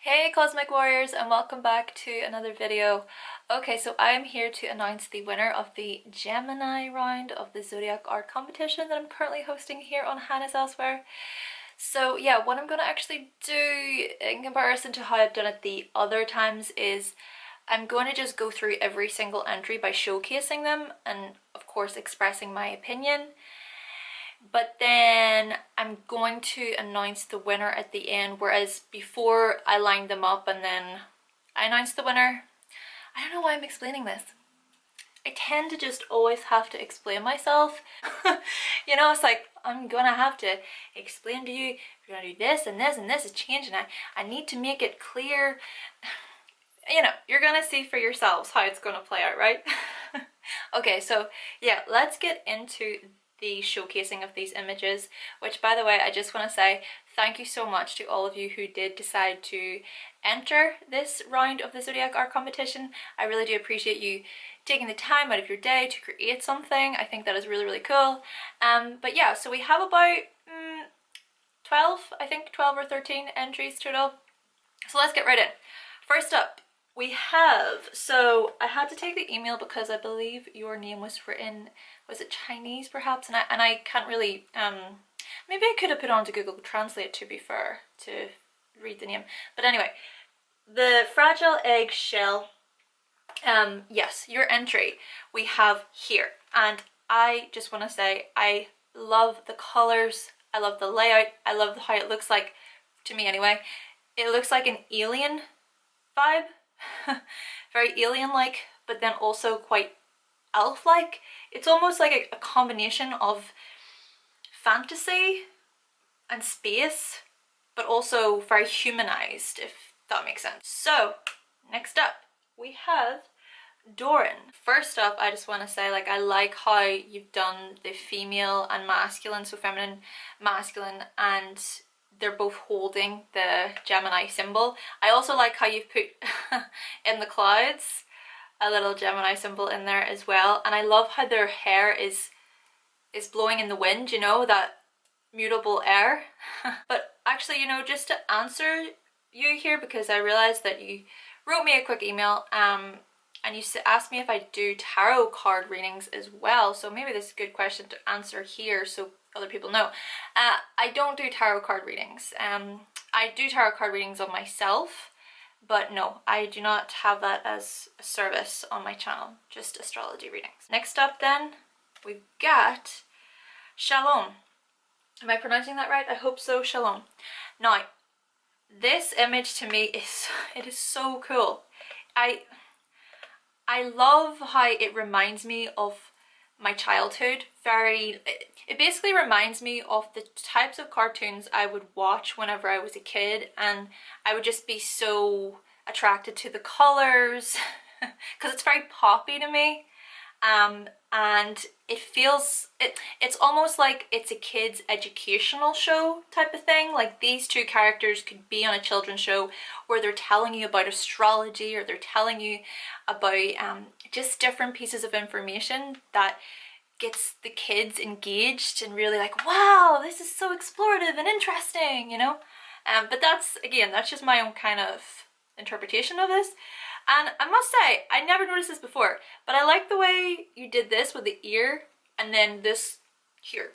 Hey Cosmic Warriors, and welcome back to another video. Okay, so I am here to announce the winner of the Gemini round of the Zodiac art competition that I'm currently hosting here on Hannah's Elsewhere. So yeah, what I'm going to actually do in comparison to how I've done it the other times is I'm going to just go through every single entry by showcasing them and of course expressing my opinion. But then I'm going to announce the winner at the end, whereas before I lined them up and then I announced the winner. I don't know why I'm explaining this. I tend to just always have to explain myself. You know, it's like I'm gonna have to explain to you, we're gonna do this and this and this is changing. I need to make it clear. You know, you're gonna see for yourselves how it's gonna play out, right? Okay, so yeah, let's get into the showcasing of these images, which by the way, I just want to say thank you so much to all of you who did decide to enter this round of the Zodiac art competition. I really do appreciate you taking the time out of your day to create something. I think that is really cool. But yeah, so we have about 12, I think 12 or 13 entries total. So let's get right in. First up, we have, so I had to take the email because I believe your name was written, was it Chinese perhaps? And I can't really, maybe I could have put on to Google Translate to be fair, to read the name. But anyway, the fragile egg shell, yes, your entry we have here. And I just want to say, I love the colors, I love the layout, I love how it looks like, to me anyway, it looks like an alien vibe. Very alien-like, but then also quite elf-like. It's almost like a combination of fantasy and space, but also very humanized, if that makes sense. So, next up, we have Doran. First up, I just want to say, like, I like how you've done the female and masculine, so feminine, masculine, and they're both holding the Gemini symbol. I also like how you've put in the clouds a little Gemini symbol in there as well, and I love how their hair is blowing in the wind, you know, that mutable air. But actually, you know, just to answer you here, because I realized that you wrote me a quick email and you asked me if I do tarot card readings as well, so maybe this is a good question to answer here so other people know. I don't do tarot card readings. I do tarot card readings on myself, but no, I do not have that as a service on my channel, just astrology readings. Next up then, we've got Shalom. Am I pronouncing that right? I hope so, Shalom. Now, this image to me it is so cool. I love how it reminds me of my childhood. It basically reminds me of the types of cartoons I would watch whenever I was a kid, and I would just be so attracted to the colors because it's very poppy to me, and it feels, it's almost like it's a kid's educational show type of thing. Like, these two characters could be on a children's show where they're telling you about astrology, or they're telling you about just different pieces of information that gets the kids engaged and really like, wow, this is so explorative and interesting, you know. But that's, again, that's just my own kind of interpretation of this. And I must say, I never noticed this before, but I like the way you did this with the ear and then this here.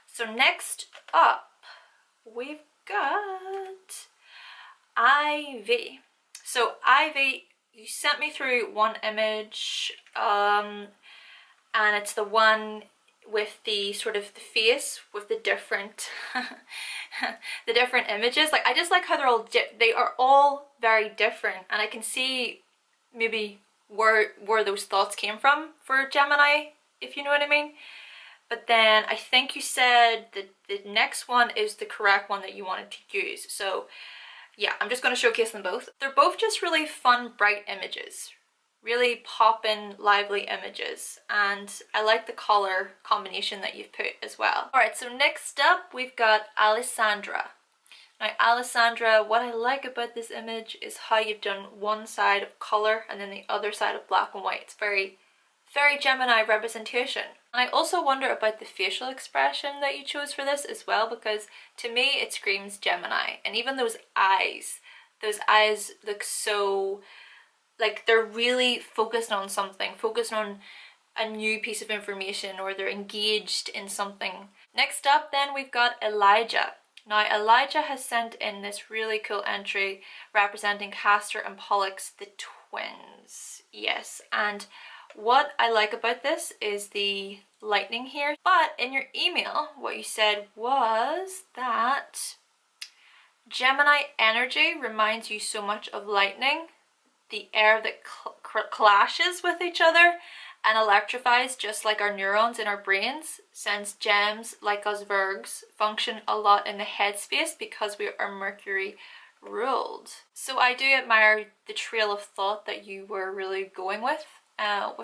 So next up, we've got Ivy. So Ivy, you sent me through one image, and it's the one with the sort of the face with the different the different images. Like, I just like how they are all very different, and I can see maybe where those thoughts came from for Gemini, if you know what I mean. But then I think you said that the next one is the correct one that you wanted to use. So yeah, I'm just going to showcase them both. They're both just really fun, bright images. Really poppin', lively images, and I like the color combination that you've put as well. Alright, so next up we've got Alessandra. Now Alessandra, what I like about this image is how you've done one side of color and then the other side of black and white. It's very Gemini representation. And I also wonder about the facial expression that you chose for this as well, because to me it screams Gemini, and even those eyes, Those eyes look so, like they're really focused on something, focused on a new piece of information, or they're engaged in something. Next up then we've got Elijah. Now Elijah has sent in this really cool entry representing Castor and Pollux, the twins. Yes, and what I like about this is the lightning here. But in your email, what you said was that Gemini energy reminds you so much of lightning, the air that clashes with each other and electrifies just like our neurons in our brains, since gems, like us Virgs, function a lot in the headspace because we are Mercury ruled. So I do admire the trail of thought that you were really going with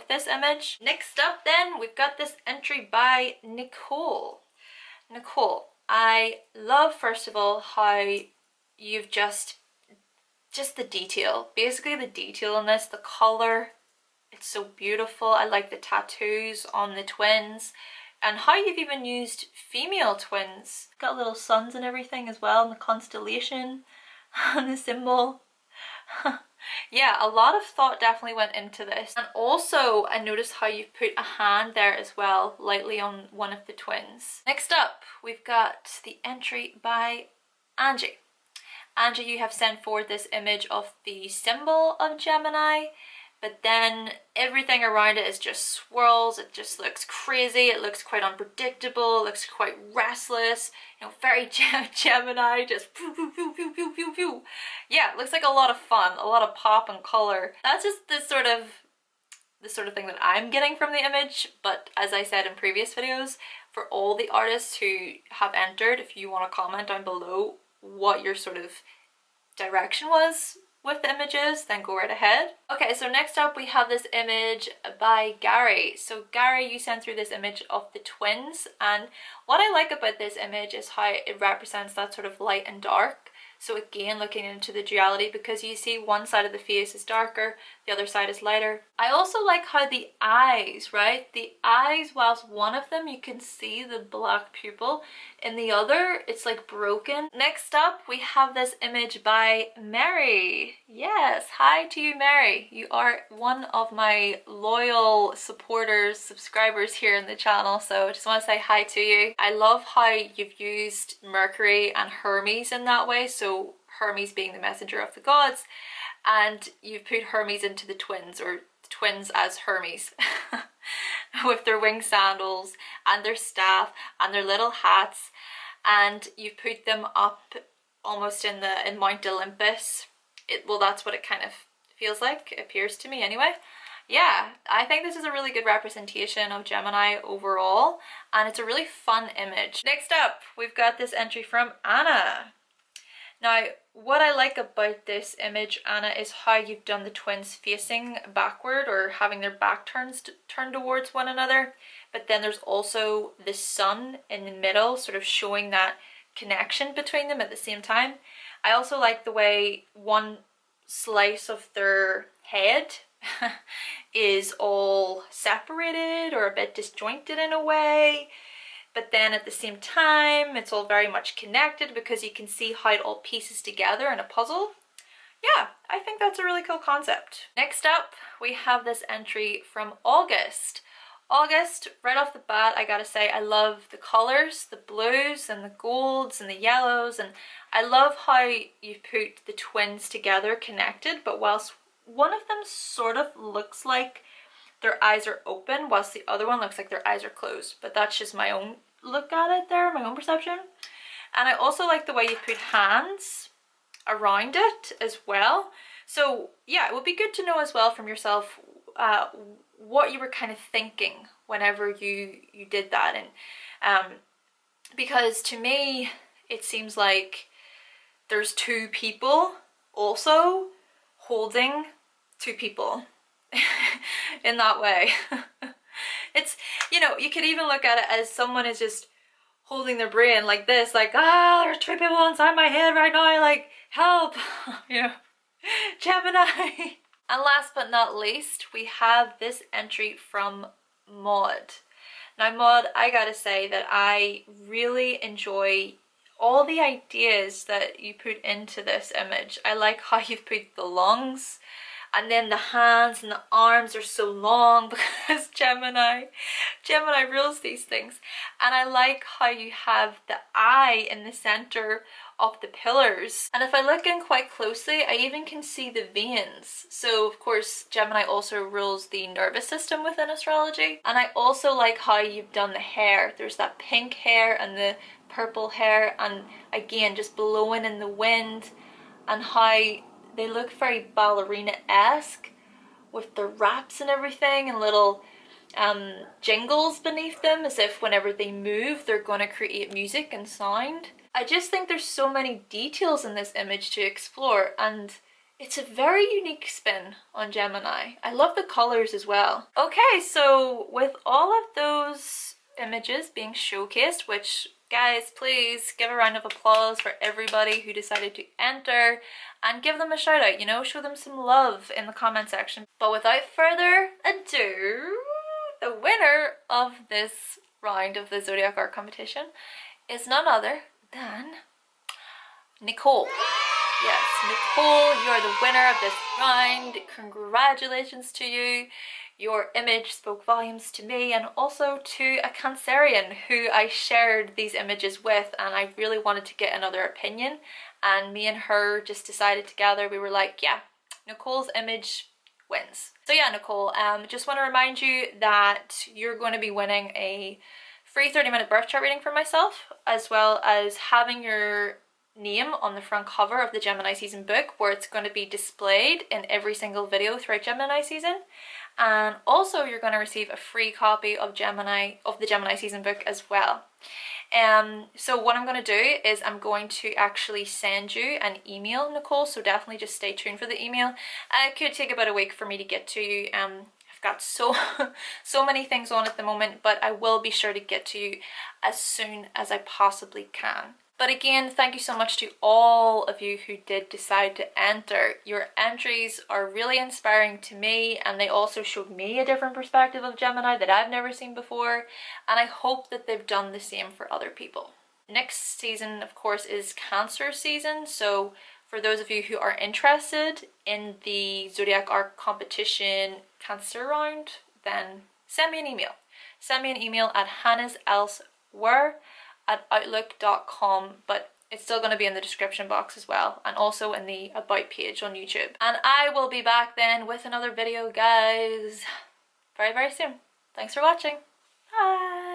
this image. Next up then, we've got this entry by Nicole. Nicole, I love first of all how you've just the detail, basically the detail in this, the color, it's so beautiful. I like the tattoos on the twins and how you've even used female twins. Got little suns and everything as well, and the constellation and the symbol. Yeah, a lot of thought definitely went into this. And also I noticed how you've put a hand there as well, lightly on one of the twins. Next up, we've got the entry by Angie. Angie, you have sent forward this image of the symbol of Gemini, but then everything around it is just swirls. It just looks crazy. It looks quite unpredictable. It looks quite restless. You know, very Gemini, just pew, pew, pew, pew, pew, pew, pew. Yeah, it looks like a lot of fun, a lot of pop and color. That's just the sort of thing that I'm getting from the image. But as I said in previous videos, for all the artists who have entered, if you want to comment down below what your sort of direction was with the images, then go right ahead. Okay, so next up we have this image by Gary. So Gary, you sent through this image of the twins, and what I like about this image is how it represents that sort of light and dark. So again, looking into the duality, because you see one side of the face is darker, the other side is lighter. I also like how the eyes, right? The eyes, whilst one of them you can see the black pupil, in the other it's like broken. Next up we have this image by Mary. Yes, hi to you, Mary. You are one of my loyal supporters, subscribers here in the channel, so I just want to say hi to you. I love how you've used Mercury and Hermes in that way, so Hermes being the messenger of the gods, and you've put Hermes into the twins, or the twins as Hermes with their winged sandals and their staff and their little hats, and you've put them up almost in Mount Olympus. Well, that's what it kind of feels like, it appears to me anyway. Yeah, I think this is a really good representation of Gemini overall, and it's a really fun image. Next up, we've got this entry from Anna. Now, what I like about this image, Anna, is how you've done the twins facing backward, or having their back turned towards one another. But then there's also the sun in the middle, sort of showing that connection between them at the same time. I also like the way one slice of their head is all separated or a bit disjointed in a way. But then at the same time, it's all very much connected because you can see how it all pieces together in a puzzle. Yeah, I think that's a really cool concept. Next up, we have this entry from August. August, right off the bat, I gotta say, I love the colors, the blues and the golds and the yellows, and I love how you've put the twins together connected, but whilst one of them sort of looks like their eyes are open, whilst the other one looks like their eyes are closed. But that's just my own look at it there, my own perception. And I also like the way you put hands around it as well. So yeah, it would be good to know as well from yourself what you were kind of thinking whenever you did that. And because to me, it seems like there's two people also holding two people in that way. It's, you know, you could even look at it as someone is just holding their brain like this, like, ah, there's two people inside my head right now, like, help, you know, Gemini. And last but not least, we have this entry from Maud. Now Maud, I gotta say that I really enjoy all the ideas that you put into this image. I like how you've put the lungs, and then the hands and the arms are so long because Gemini rules these things. And I like how you have the eye in the center of the pillars. And if I look in quite closely, I even can see the veins. So of course, Gemini also rules the nervous system within astrology. And I also like how you've done the hair. There's that pink hair and the purple hair, and again, just blowing in the wind, and how they look very ballerina-esque with the wraps and everything, and little jingles beneath them, as if whenever they move they're going to create music and sound. I just think there's so many details in this image to explore, and it's a very unique spin on Gemini. I love the colors as well. Okay, so with all of those images being showcased, which guys, please give a round of applause for everybody who decided to enter, and give them a shout out, you know, show them some love in the comment section. But without further ado, the winner of this round of the Zodiac Art competition is none other than Nicole. Yes, Nicole, you are the winner of this round. Congratulations to you. Your image spoke volumes to me, and also to a Cancerian who I shared these images with, and I really wanted to get another opinion, and me and her just decided together, we were like, yeah, Nicole's image wins. So yeah, Nicole, just want to remind you that you're going to be winning a free 30-minute birth chart reading for myself, as well as having your name on the front cover of the Gemini season book, where it's going to be displayed in every single video throughout Gemini season. And also you're going to receive a free copy of the Gemini season book as well. So what I'm going to do is I'm going to actually send you an email, Nicole, so definitely just stay tuned for the email. It could take about a week for me to get to you. I've got so many things on at the moment, but I will be sure to get to you as soon as I possibly can. But again, thank you so much to all of you who did decide to enter. Your entries are really inspiring to me, and they also showed me a different perspective of Gemini that I've never seen before, and I hope that they've done the same for other people. Next season, of course, is Cancer season, so for those of you who are interested in the Zodiac Art competition Cancer round, then send me an email. Send me an email at hannahselsewhere@outlook.com, but it's still going to be in the description box as well, and also in the about page on YouTube. And I will be back then with another video, guys, very soon. Thanks for watching. Bye.